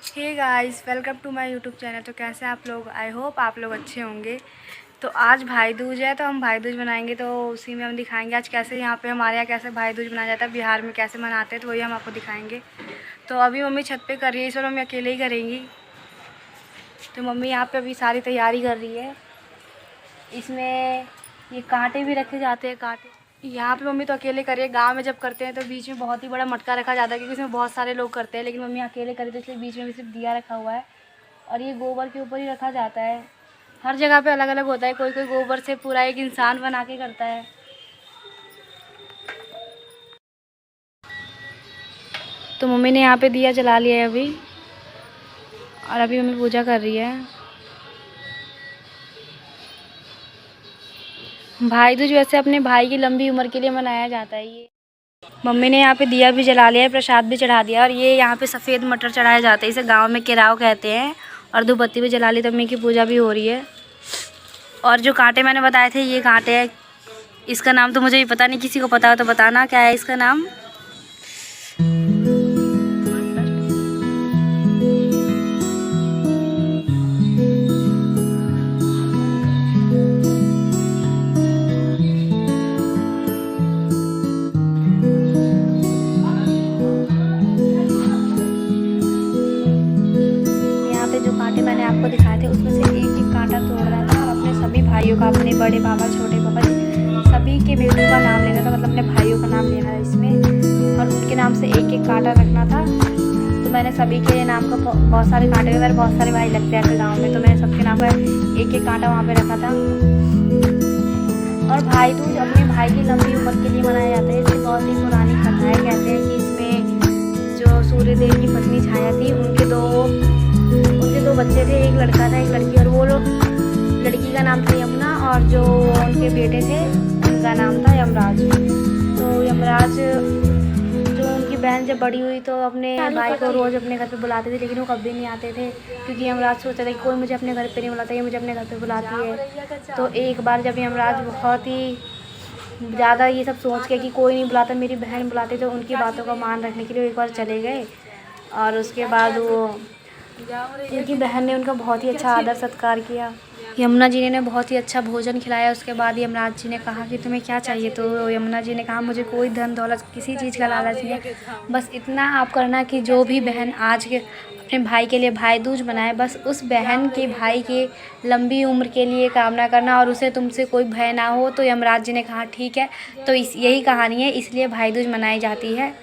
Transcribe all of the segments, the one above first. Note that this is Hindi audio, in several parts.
Hey guys, welcome to my YouTube channel. तो कैसे आप लोग? आई होप आप लोग अच्छे होंगे। तो आज भाई दूज है, तो हम भाई दूज बनाएंगे, तो उसी में हम दिखाएंगे आज कैसे यहाँ पे हमारे यहाँ कैसे भाई दूज मनाया जाता है, बिहार में कैसे मनाते हैं, तो वही हम आपको दिखाएंगे। तो अभी मम्मी छत पे कर रही है, इस बार मम्मी अकेले ही करेंगी। तो मम्मी यहाँ पे अभी सारी तैयारी कर रही है। इसमें ये कांटे भी रखे जाते हैं, कांटे यहाँ पे मम्मी तो अकेले करिए। गांव में जब करते हैं तो बीच में बहुत ही बड़ा मटका रखा जाता है, क्योंकि इसमें बहुत सारे लोग करते हैं, लेकिन मम्मी अकेले करी तो इसलिए बीच में भी सिर्फ दिया रखा हुआ है। और ये गोबर के ऊपर ही रखा जाता है। हर जगह पे अलग अलग होता है, कोई कोई गोबर से पूरा एक इंसान बना के करता है। तो मम्मी ने यहाँ पे दिया जला लिया है अभी, और अभी मम्मी पूजा कर रही है। भाई दूज वैसे अपने भाई की लंबी उम्र के लिए मनाया जाता है। ये मम्मी ने यहाँ पे दिया भी जला लिया है, प्रसाद भी चढ़ा दिया। और ये यहाँ पे सफ़ेद मटर चढ़ाए जाते हैं, इसे गांव में केराव कहते हैं। और धूपबत्ती भी जला ली, तो मम्मी की पूजा भी हो रही है। और जो कांटे मैंने बताए थे, ये कांटे हैं। इसका नाम तो मुझे भी पता नहीं, किसी को पता हो तो बताना क्या है इसका नाम। यहाँ पे जो कांटे मैंने आपको दिखाए थे, उसमें से एक एक कांटा तोड़ना था और अपने सभी भाइयों का, अपने बड़े पापा, छोटे पापा, सभी के बेटों का नाम लेना था, मतलब अपने भाइयों का नाम लेना था इसमें। और उनके नाम से एक एक कांटा रखना था। तो मैंने सभी के नाम का बहुत सारे कांटे, मेरे बहुत सारे भाई लगते हैं गाँव में, तो मैंने सबके नाम का एक एक कांटा वहाँ पे रखा था। और भाई दूज अपने भाई की लंबी उम्र के लिए मनाया जाता है। इसकी बहुत ही पुरानी कथा है। कहते हैं कि इसमें जो सूर्यदेव की पत्नी छाया थी, उनके दो बच्चे थे, एक लड़का था एक लड़की। और वो लोग, लड़की का नाम था यमुना, और जो उनके बेटे थे उनका नाम था यमराज। तो यमराज, जो उनकी बहन जब बड़ी हुई तो अपने भाई को रोज़ अपने घर पे बुलाते थे, लेकिन वो कभी नहीं आते थे, क्योंकि यमराज सोचता था कि कोई मुझे अपने घर पे नहीं बुलाता, ये मुझे अपने घर पे बुलाती है। तो एक बार जब यमराज बहुत ही ज़्यादा ये सब सोच के कि कोई नहीं बुलाता, मेरी बहन बुलाती, तो उनकी बातों का मान रखने के लिए एक बार चले गए। और उसके बाद वो, उनकी बहन ने उनका बहुत ही अच्छा आदर सत्कार किया। यमुना जी ने बहुत ही अच्छा भोजन खिलाया। उसके बाद यमराज जी ने कहा कि तुम्हें क्या चाहिए? तो यमुना जी ने कहा, मुझे कोई धन दौलत किसी चीज़ का लालच नहीं है, बस इतना आप करना कि जो भी बहन आज के अपने भाई के लिए भाई दूज मनाए, बस उस बहन के भाई के लंबी उम्र के लिए कामना करना, और उसे तुमसे कोई भय ना हो। तो यमराज जी ने कहा ठीक है। तो यही कहानी है, इसलिए भाई दूज मनाई जाती है।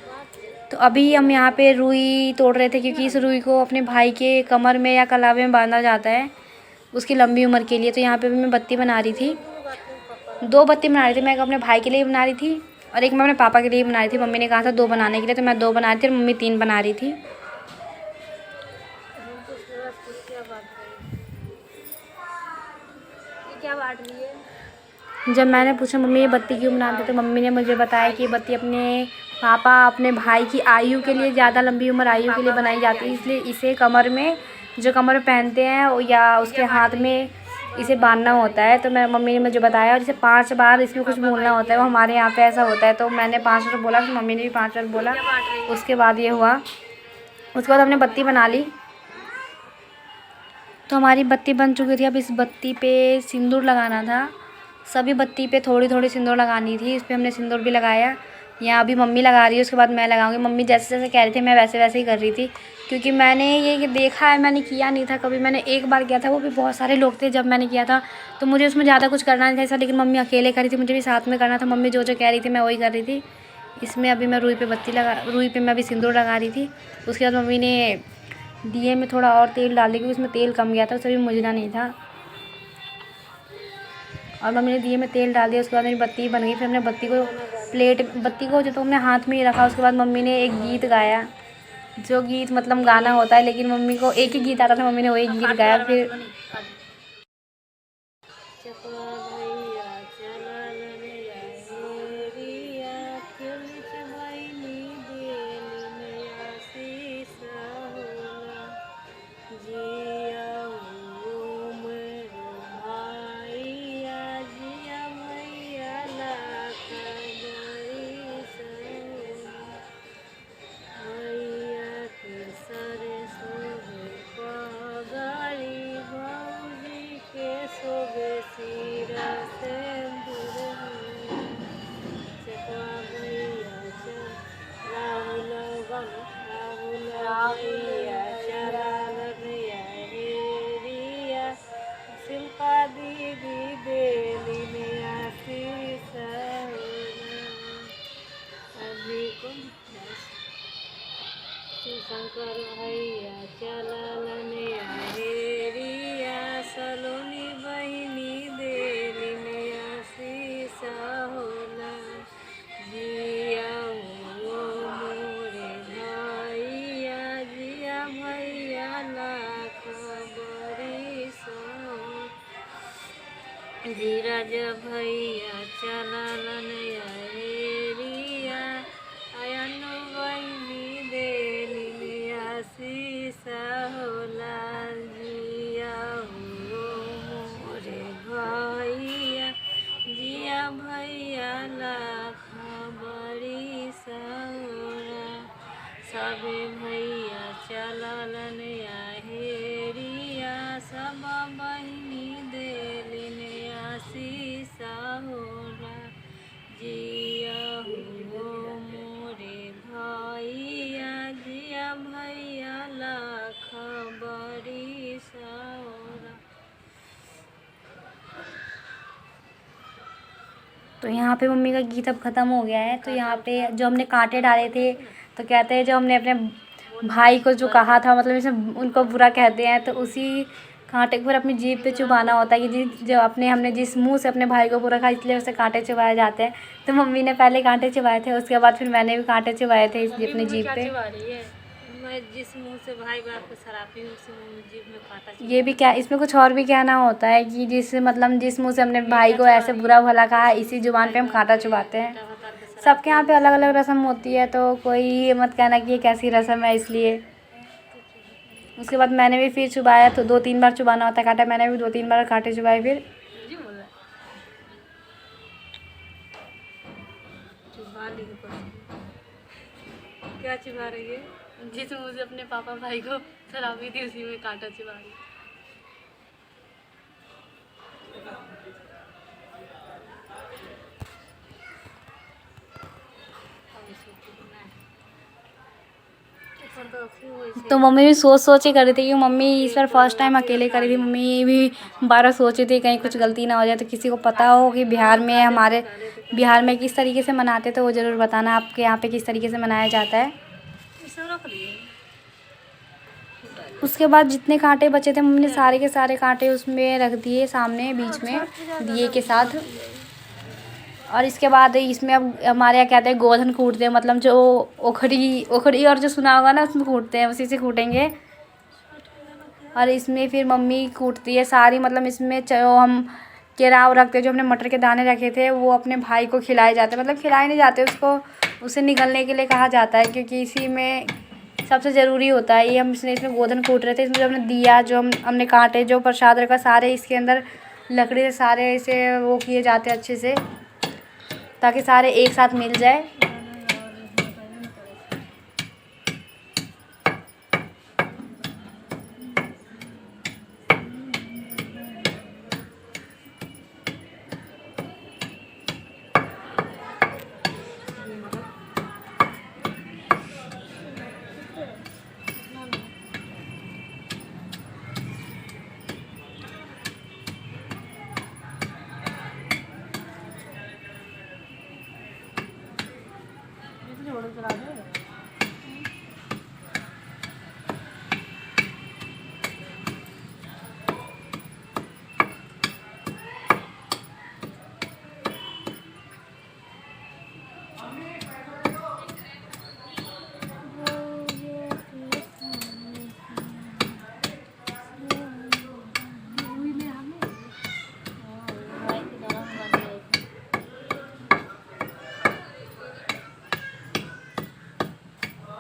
तो अभी हम यहाँ पे रुई तोड़ रहे थे, क्योंकि इस रुई को अपने भाई के कमर में या कलावे में बांधा जाता है उसकी लंबी उम्र के लिए। तो यहाँ पे भी मैं बत्ती बना रही थी, दो बत्ती बना रही थी। मैं एक अपने भाई के लिए बना रही थी और एक मैं अपने पापा के लिए बना रही थी। मम्मी ने कहा था दो बनाने के लिए, तो मैं दो बना रही थी और मम्मी तीन बना रही थी। क्या बांट रही है? जब मैंने पूछा मम्मी ये बत्ती क्यों बनाते, तो मम्मी ने मुझे बताया कि ये बत्ती अपने पापा, अपने भाई की आयु के लिए, ज़्यादा लंबी उम्र आयु के लिए बनाई जाती है, इसलिए इसे कमर में, जो कमर में पहनते हैं या उसके हाथ में इसे बांधना होता है। तो मैं, मम्मी ने मुझे बताया, और इसे 5 बार इसमें कुछ बोलना होता है, वो हमारे यहाँ पे ऐसा होता है। तो मैंने 5 बार बोला, तो मम्मी ने भी 5 बार बोला। उसके बाद ये हुआ। उसके बाद हमने बत्ती बना ली। तो हमारी बत्ती बन चुकी थी। अब इस बत्ती पे सिंदूर लगाना था। सभी बत्ती पे थोड़ी थोड़ी सिंदूर लगानी थी। इस पर हमने सिंदूर भी लगाया। यहाँ अभी मम्मी लगा रही है, उसके बाद मैं लगाऊंगी। मम्मी जैसे जैसे कह रही थी, मैं वैसे वैसे ही कर रही थी, क्योंकि मैंने ये देखा है, मैंने किया नहीं था कभी। मैंने एक बार किया था, वो भी बहुत सारे लोग थे जब मैंने किया था, तो मुझे उसमें ज़्यादा कुछ करना नहीं था ऐसा। लेकिन मम्मी अकेले कर रही थी, मुझे भी साथ में करना था। मम्मी जो जो कह रही थी मैं वही कर रही थी। इसमें अभी मैं रुई पे मैं अभी सिंदूर लगा रही थी। उसके बाद मम्मी ने दिए में थोड़ा और तेल डाल दिया, क्योंकि उसमें तेल कम गया था, उसे भी मुझना नहीं था। और मम्मी ने दिए में तेल डाल दिया। उसके बाद मेरी बत्ती बन गई। फिर हमने बत्ती को जो तो हमने हाथ में ही रखा। उसके बाद मम्मी ने एक गीत गाया, जो गीत मतलब गाना होता है, लेकिन मम्मी को एक ही गीत आता था, मम्मी ने वही गीत गाया। फिर भैया चलालन हेरिया शिल्पा दीदी देलिन आशीष अभी शंकर भैया चललन हेरिया सलोनी बहिनी देलिन आशीष होला जिया हो मोरे भैया जिया भैया लाख बरिस धीरज भैया चललन हेरिया अयनु बहिनी देलिन आशीष होला जिया हो मोरे भैया जिया भैया लाख बरिस सबे भैया चललन हेरिया सब बहिनी देलिन आशीष होला जिया हो मोरे भैया जिया भैया लाख बरिस होला। तो यहाँ पे मम्मी का गीत अब ख़त्म हो गया है। तो यहाँ पे जो हमने कांटे डाले थे तो कहते हैं जो हमने अपने भाई को जो कहा था, मतलब इसे उनको बुरा कहते हैं, तो उसी कांटे को फिर अपनी जीभ पे चुभाना होता है कि जो हमने जिस मुंह से अपने भाई को बुरा कहा इसलिए उसे कांटे चुभाए जाते हैं। तो मम्मी ने पहले कांटे चुभाए थे, उसके बाद फिर मैंने भी कांटे चुभाए थे अपनी जीभ पे। मैं जिस मुंह से भाई बाप को सरापी हूँ उसी मुंह में जीभ में कांटा ये भी क्या, इसमें कुछ और भी कहना होता है कि जिस मुंह से हमने भाई को ऐसे बुरा भला कहा इसी जुबान पे हम कांटा चुभाते हैं। सबके यहाँ पे अलग अलग रस्म होती है, तो कोई ये मत कहना कि ये कैसी रस्म है इसलिए। उसके बाद मैंने भी फिर चुभाया, तो 2-3 बार चुभाना होता है कांटा। मैंने भी 2-3 बार कांटे चुभाए। फिर क्या चुभा रही है? जिस मुंह से अपने पापा भाई को शराबी थी उसी में कांटा चुभा रही। तो मम्मी भी सोच के कर रही थी कि मम्मी इस बार फर्स्ट टाइम अकेले करी थी। मम्मी भी 12 सोच रही थी कहीं कुछ गलती ना हो जाए। तो किसी को पता हो कि हमारे बिहार में किस तरीके से मनाते तो वो ज़रूर बताना आपके यहाँ पे किस तरीके से मनाया जाता है। उसके बाद जितने कांटे बचे थे मम्मी ने सारे के सारे कांटे उसमें रख दिए सामने बीच में दिए के साथ। और इसके बाद इसमें अब हमारे यहाँ कहते हैं गोधन कूटते हैं, मतलब जो ओखड़ी और जो सुना होगा ना उसमें कूटते हैं, उसी से कूटेंगे। और इसमें फिर मम्मी कूटती है सारी, मतलब इसमें जो हम केराव रखते हैं, जो हमने मटर के दाने रखे थे वो अपने भाई को खिलाए जाते हैं। मतलब खिलाए नहीं जाते उसको, उसे निगलने के लिए कहा जाता है, क्योंकि इसी में सबसे ज़रूरी होता है। ये हम इसमें गोधन कूट रहे थे। इसमें जो हमने दिया, जो हमने कांटे, जो प्रसाद रखा, सारे इसके अंदर लकड़ी से सारे इसे वो किए जाते हैं अच्छे से, ताकि सारे एक साथ मिल जाए।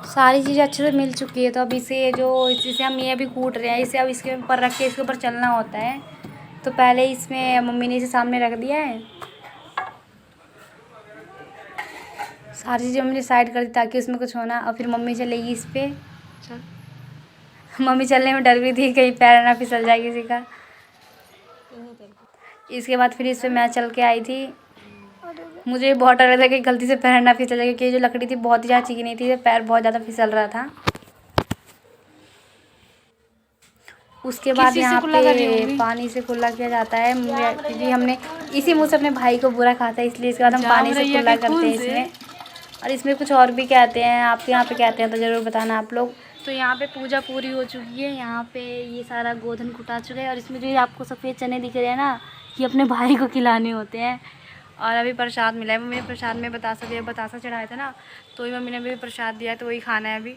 सारी चीज़ें अच्छे से मिल चुकी है। तो अब इसी से हम ये अभी कूट रहे हैं। इसे अब इसके ऊपर रख के इसके ऊपर चलना होता है। तो पहले इसमें मम्मी ने इसे सामने रख दिया है, सारी चीज़ें मम्मी ने साइड कर दी ताकि उसमें कुछ होना। और फिर मम्मी चलेगी इस पर। मम्मी चलने में डर रही थी कहीं पैर ना फिसल जाए किसी का। इसके बाद फिर इस पर मैं चल के आई थी। मुझे बहुत डर था कि गलती से पैर ना फिसल जाए, क्योंकि जो लकड़ी थी बहुत ही ज़्यादा चिकनी थी, पैर बहुत ज़्यादा फिसल रहा था। उसके बाद किसी से यहाँ कुल्ला कर रही पे होंगी। पानी से कुल्ला किया जाता है, क्योंकि हमने इसी मुँह से अपने भाई को बुरा खाता है, इसलिए इसके बाद हम जाम पानी से रैया कुल्ला के करते खून हैं से। इसमें। और इसमें कुछ और भी कहते हैं, आपके यहाँ पे कहते हैं तो ज़रूर बताना आप लोग। तो यहाँ पे पूजा पूरी हो चुकी है, यहाँ पे ये सारा गोधन कुटा चुका है, और इसमें जो ये आपको सफ़ेद चने दिख रहे हैं ना, ये अपने भाई को खिलाने होते हैं। और अभी प्रसाद मिला है, मम्मी ने प्रसाद में बतासा चढ़ाया था ना, तो मम्मी ने भी प्रसाद दिया है, तो वही खाना है अभी।